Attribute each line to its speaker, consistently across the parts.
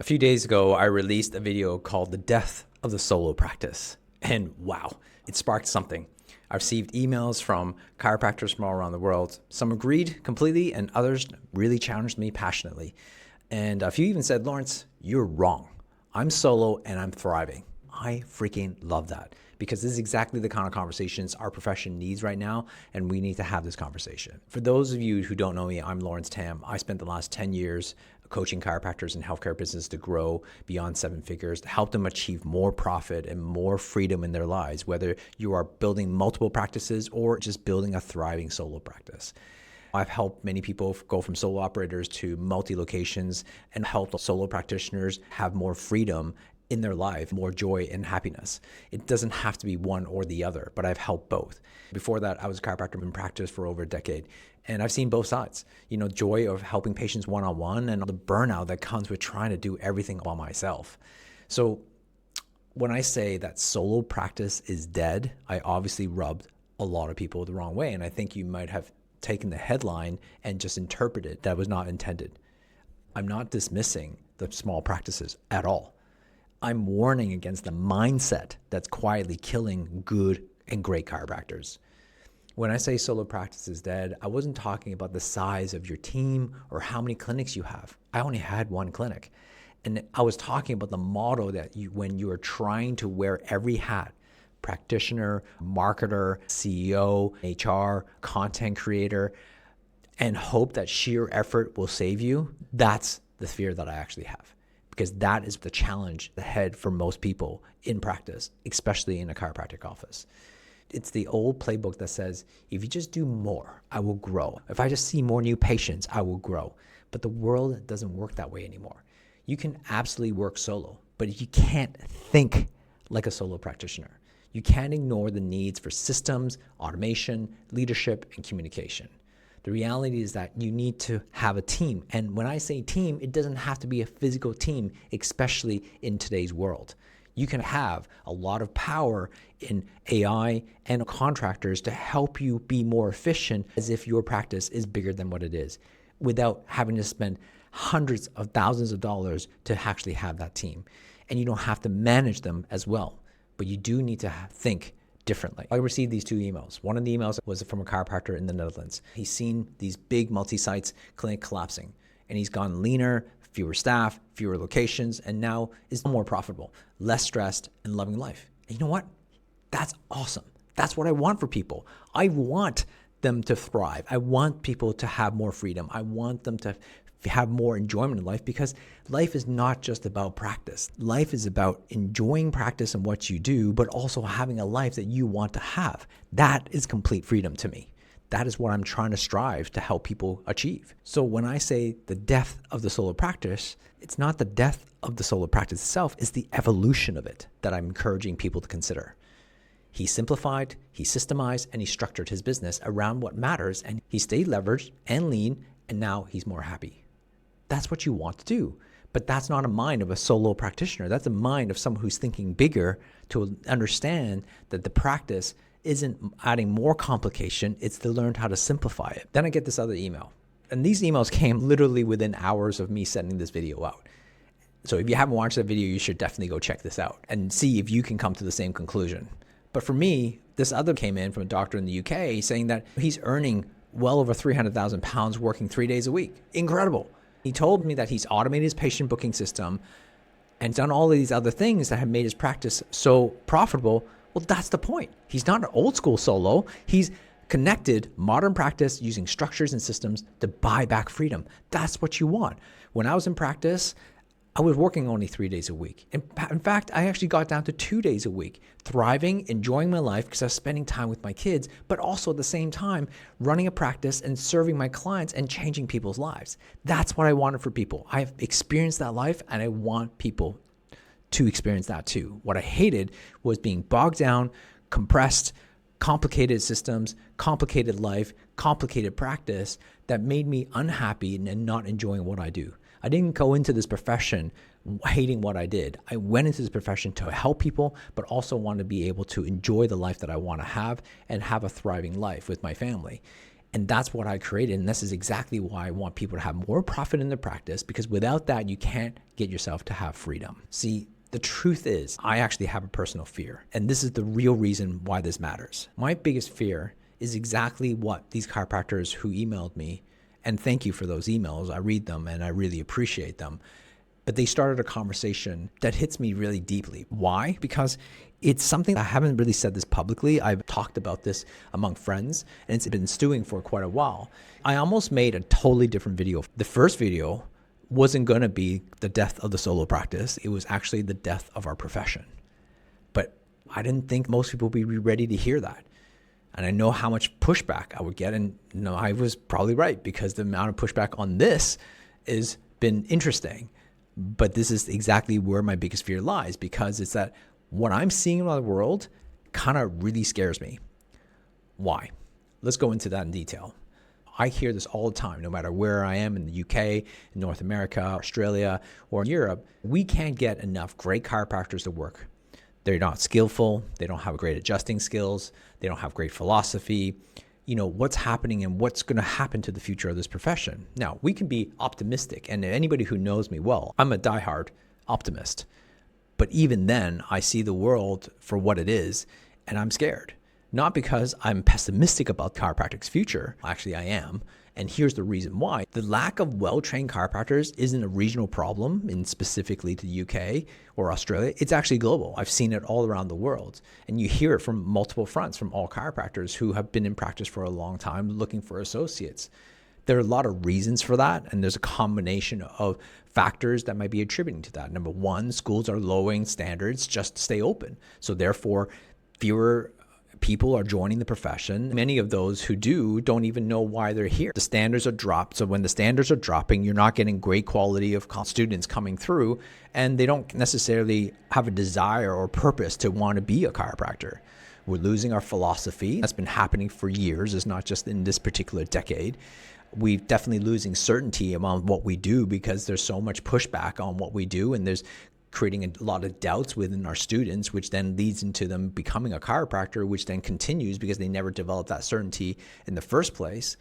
Speaker 1: A few days ago, I released a video called The Death of the Solo Practice. And wow, it sparked something. I received emails from chiropractors from all around the world. Some agreed completely and others really challenged me passionately. And a few even said, Laurence, you're wrong. I'm solo and I'm thriving. I freaking love that because this is exactly the kind of conversations our profession needs right now, and we need to have this conversation. For those of you who don't know me, I'm Laurence Tham. I spent the last 10 years coaching chiropractors in healthcare business to grow beyond 7 figures, to help them achieve more profit and more freedom in their lives, whether you are building multiple practices or just building a thriving solo practice. I've helped many people go from solo operators to multi-locations and helped solo practitioners have more freedom in their life, more joy and happiness. It doesn't have to be one or the other, but I've helped both. Before that, I was a chiropractor in practice for over a decade, and I've seen both sides. Joy of helping patients one-on-one and the burnout that comes with trying to do everything by myself. So when I say that solo practice is dead, I obviously rubbed a lot of people the wrong way, and I think you might have taken the headline and just interpreted that was not intended. I'm not dismissing the small practices at all. I'm warning against the mindset that's quietly killing good and great chiropractors. When I say solo practice is dead, I wasn't talking about the size of your team or how many clinics you have. I only had one clinic. And I was talking about the model that when you are trying to wear every hat, practitioner, marketer, CEO, HR, content creator, and hope that sheer effort will save you, that's the fear that I actually have. Because that is the challenge ahead for most people in practice, especially in a chiropractic office. It's the old playbook that says, if you just do more, I will grow. If I just see more new patients, I will grow. But the world doesn't work that way anymore. You can absolutely work solo, but you can't think like a solo practitioner. You can't ignore the needs for systems, automation, leadership, and communication. The reality is that you need to have a team. And when I say team, it doesn't have to be a physical team, especially in today's world. You can have a lot of power in AI and contractors to help you be more efficient as if your practice is bigger than what it is, without having to spend hundreds of thousands of dollars to actually have that team. And you don't have to manage them as well, but you do need to think differently. I received these 2 emails. One of the emails was from a chiropractor in the Netherlands. He's seen these big multi-sites clinic collapsing, and he's gone leaner, fewer staff, fewer locations, and now is more profitable, less stressed, and loving life. And you know what? That's awesome. That's what I want for people. I want them to thrive. I want people to have more freedom. I want them to have more enjoyment in life, because life is not just about practice. Life is about enjoying practice and what you do, but also having a life that you want to have. That is complete freedom to me. That is what I'm trying to strive to help people achieve. So when I say the death of the solo practice, it's not the death of the solo practice itself, it's the evolution of it that I'm encouraging people to consider. He simplified, he systemized, and he structured his business around what matters, and he stayed leveraged and lean, and now he's more happy. That's what you want to do. But that's not a mind of a solo practitioner. That's a mind of someone who's thinking bigger to understand that the practice isn't adding more complication. It's to learn how to simplify it. Then I get this other email. And these emails came literally within hours of me sending this video out. So if you haven't watched that video, you should definitely go check this out and see if you can come to the same conclusion. But for me, this other came in from a doctor in the UK saying that he's earning well over 300,000 pounds working 3 days a week. Incredible. He told me that he's automated his patient booking system and done all of these other things that have made his practice so profitable. Well, that's the point. He's not an old school solo. He's connected modern practice using structures and systems to buy back freedom. That's what you want. When I was in practice, I was working only 3 days a week. In fact, I actually got down to 2 days a week, thriving, enjoying my life because I was spending time with my kids, but also at the same time, running a practice and serving my clients and changing people's lives. That's what I wanted for people. I've experienced that life, and I want people to experience that too. What I hated was being bogged down, compressed, complicated systems, complicated life, complicated practice that made me unhappy and not enjoying what I do. I didn't go into this profession hating what I did. I went into this profession to help people, but also want to be able to enjoy the life that I want to have and have a thriving life with my family. And that's what I created. And this is exactly why I want people to have more profit in their practice, because without that, you can't get yourself to have freedom. See, the truth is, I actually have a personal fear. And this is the real reason why this matters. My biggest fear is exactly what these chiropractors who emailed me, and thank you for those emails. I read them and I really appreciate them. But they started a conversation that hits me really deeply. Why? Because it's something I haven't really said this publicly. I've talked about this among friends, and it's been stewing for quite a while. I almost made a totally different video. The first video wasn't going to be the death of the solo practice. It was actually the death of our profession. But I didn't think most people would be ready to hear that. And I know how much pushback I would get. And no, I was probably right, because the amount of pushback on this has been interesting. But this is exactly where my biggest fear lies, because it's that what I'm seeing around the world kind of really scares me. Why? Let's go into that in detail. I hear this all the time, no matter where I am in the UK, in North America, Australia, or Europe. We can't get enough great chiropractors to work. They're not skillful. They don't have great adjusting skills. They don't have great philosophy. You know, what's happening and what's going to happen to the future of this profession. Now, we can be optimistic, and anybody who knows me well, I'm a diehard optimist. But even then, I see the world for what it is, and I'm scared. Not because I'm pessimistic about chiropractic's future. Actually, I am. And here's the reason why. The lack of well-trained chiropractors isn't a regional problem in specifically to the UK or Australia. It's actually global. I've seen it all around the world. And you hear it from multiple fronts, from all chiropractors who have been in practice for a long time looking for associates. There are a lot of reasons for that, and there's a combination of factors that might be attributing to that. Number one, schools are lowering standards just to stay open. So therefore, fewer people are joining the profession. Many of those who do don't even know why they're here. The standards are dropped. So when the standards are dropping, you're not getting great quality of students coming through, and they don't necessarily have a desire or purpose to want to be a chiropractor. We're losing our philosophy. That's been happening for years. It's not just in this particular decade. We're definitely losing certainty around what we do, because there's so much pushback on what we do, and there's creating a lot of doubts within our students, which then leads into them becoming a chiropractor, which then continues because they never developed that certainty in the first place.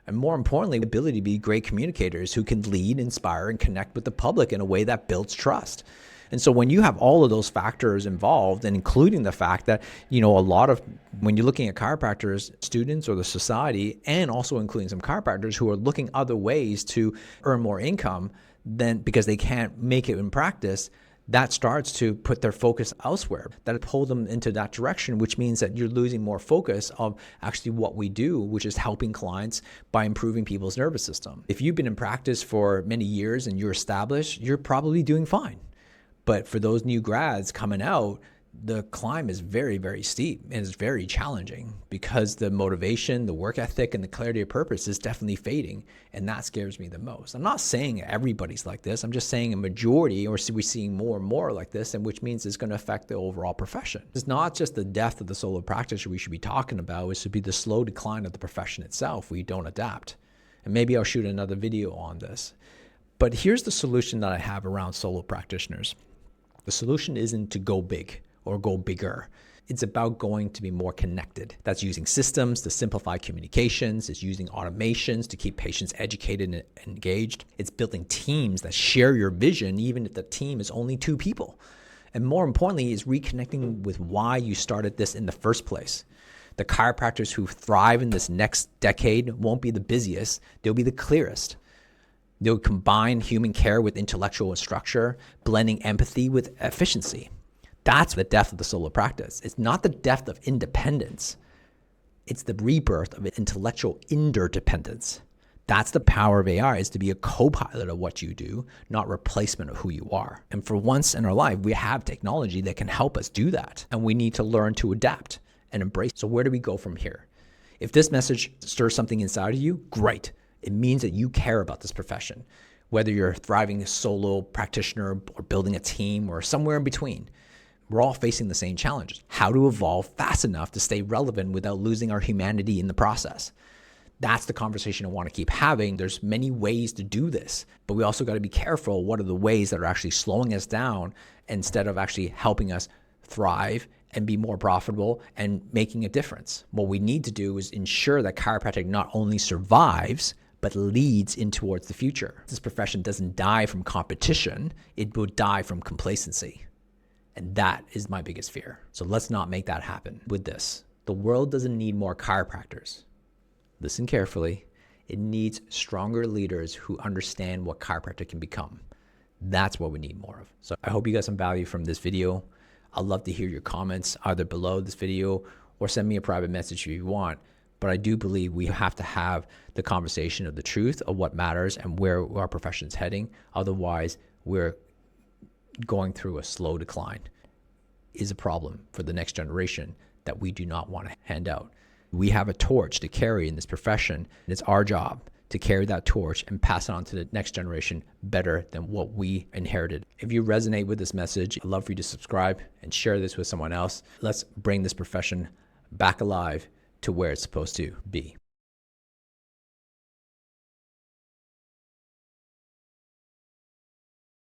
Speaker 1: And more importantly, the ability to be great communicators who can lead, inspire, and connect with the public in a way that builds trust. And so when you have all of those factors involved, and including the fact that, you know, a lot of, when you're looking at chiropractors, students or the society, and also including some chiropractors who are looking other ways to earn more income than because they can't make it in practice, that starts to put their focus elsewhere. That pull them into that direction, which means that you're losing more focus of actually what we do, which is helping clients by improving people's nervous system. If you've been in practice for many years and you're established, you're probably doing fine. But for those new grads coming out, the climb is very, very steep, and it's very challenging because the motivation, the work ethic, and the clarity of purpose is definitely fading. And that scares me the most. I'm not saying everybody's like this. I'm just saying a majority, or we're seeing more and more like this, and which means it's going to affect the overall profession. It's not just the death of the solo practitioner we should be talking about. It should be the slow decline of the profession itself. We don't adapt. And maybe I'll shoot another video on this. But here's the solution that I have around solo practitioners. The solution isn't to go big or go bigger. It's about going to be more connected. That's using systems to simplify communications. It's using automations to keep patients educated and engaged. It's building teams that share your vision, even if the team is only 2 people. And more importantly, is reconnecting with why you started this in the first place. The chiropractors who thrive in this next decade won't be the busiest. They'll be the clearest. They'll combine human care with intellectual structure, blending empathy with efficiency. That's the death of the solo practice. It's not the death of independence. It's the rebirth of intellectual interdependence. That's the power of AI, is to be a co-pilot of what you do, not replacement of who you are. And for once in our life, we have technology that can help us do that. And we need to learn to adapt and embrace. So where do we go from here? If this message stirs something inside of you, great. It means that you care about this profession. Whether you're a thriving solo practitioner or building a team or somewhere in between, we're all facing the same challenges. How to evolve fast enough to stay relevant without losing our humanity in the process. That's the conversation I want to keep having. There's many ways to do this, but we also got to be careful. What are the ways that are actually slowing us down instead of actually helping us thrive and be more profitable and making a difference. What we need to do is ensure that chiropractic not only survives, but leads in towards the future. This profession doesn't die from competition, it will die from complacency. And that is my biggest fear. So let's not make that happen with this. The world doesn't need more chiropractors. Listen carefully. It needs stronger leaders who understand what chiropractic can become. That's what we need more of. So I hope you got some value from this video. I'd love to hear your comments either below this video or send me a private message if you want. But I do believe we have to have the conversation of the truth of what matters and where our profession is heading. Otherwise, we're going through a slow decline. Is a problem for the next generation that we do not want to hand out. We have a torch to carry in this profession, and it's our job to carry that torch and pass it on to the next generation better than what we inherited. If you resonate with this message, I'd love for you to subscribe and share this with someone else. Let's bring this profession back alive to where it's supposed to be.